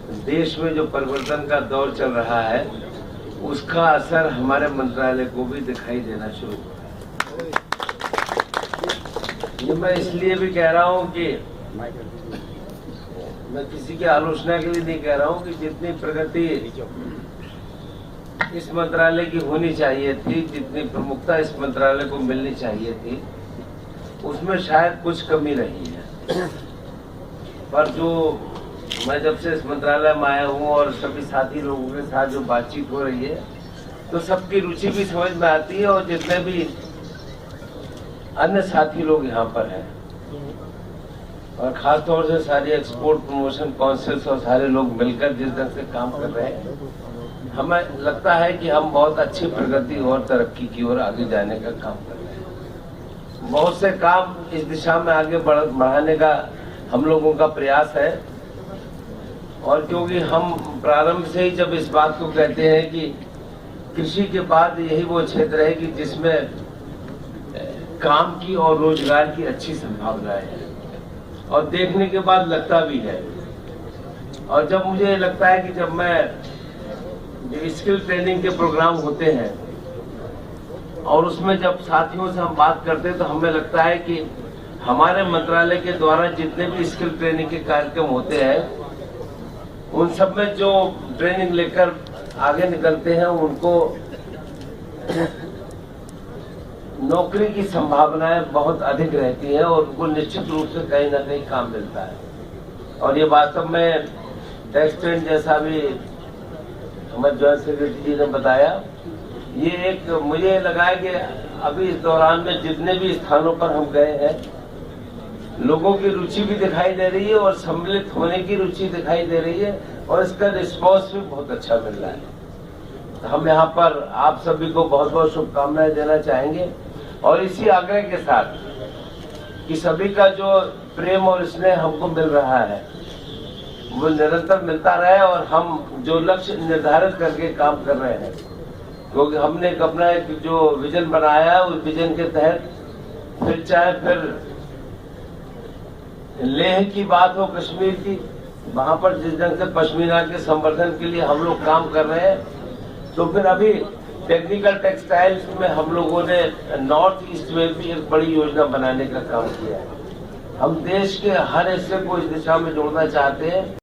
देश में जो परिवर्तन का दौर चल रहा है उसका असर हमारे मंत्रालय को भी दिखाई देना शुरू हुआ है। ये मैं इसलिए भी कह रहा हूं कि मैं किसी की आलोचना के लिए नहीं कह रहा हूं कि जितनी प्रगति इस मंत्रालय की होनी चाहिए थी, जितनी प्रमुखता इस मंत्रालय को मिलनी चाहिए थी, उसमें शायद कुछ कमी रही है। पर जो मैं जब से इस मंत्रालय में आया हूँ और सभी साथी लोगों के साथ जो बातचीत हो रही है तो सबकी रुचि भी समझ में आती है, और जितने भी अन्य साथी लोग यहाँ पर हैं और खास तौर से सारी एक्सपोर्ट प्रमोशन काउंसिल्स और सारे लोग मिलकर जिस ढंग से काम कर रहे हैं, हमें लगता है कि हम बहुत अच्छी प्रगति और तरक्की की ओर आगे जाने का काम कर रहे हैं। बहुत से काम इस दिशा में आगे बढ़ाने का हम लोगों का प्रयास है, और क्योंकि हम प्रारंभ से ही जब इस बात को कहते हैं कि कृषि के बाद यही वो क्षेत्र है कि जिसमें काम की और रोजगार की अच्छी संभावनाएं हैं, और देखने के बाद लगता भी है। और जब मुझे लगता है कि जब मैं जो स्किल ट्रेनिंग के प्रोग्राम होते हैं और उसमें जब साथियों से हम बात करते हैं तो हमें लगता है कि हमारे मंत्रालय के द्वारा जितने भी स्किल ट्रेनिंग के कार्यक्रम होते हैं उन सब में जो ट्रेनिंग लेकर आगे निकलते हैं उनको नौकरी की संभावनाएं बहुत अधिक रहती हैं और उनको निश्चित रूप से कहीं ना कहीं काम मिलता है। और ये वास्तव में टैक्स ट्रेंड जैसा भी हमारे जॉइंट सेक्रेटरी जी ने बताया, ये एक मुझे लगा है कि अभी इस दौरान में जितने भी स्थानों पर हम गए हैं लोगों की रुचि भी दिखाई दे रही है और सम्मिलित होने की रुचि दिखाई दे रही है, और इसका रिस्पॉन्स भी बहुत अच्छा मिल रहा है। तो हम यहाँ पर आप सभी को बहुत बहुत शुभकामनाएं देना चाहेंगे, और इसी आग्रह के साथ कि सभी का जो प्रेम और स्नेह हमको मिल रहा है वो निरंतर मिलता रहे, और हम जो लक्ष्य निर्धारित करके काम कर रहे हैं, क्योंकि हमने अपना एक जो विजन बनाया है उस विजन के तहत फिर चाहे फिर लेह की बात हो, कश्मीर की, वहां पर जिस ढंग से पश्मीना के संवर्धन के लिए हम लोग काम कर रहे हैं, तो फिर अभी टेक्निकल टेक्सटाइल्स में हम लोगों ने नॉर्थ ईस्ट में भी एक बड़ी योजना बनाने का काम किया है। हम देश के हर हिस्से को इस दिशा में जोड़ना चाहते हैं।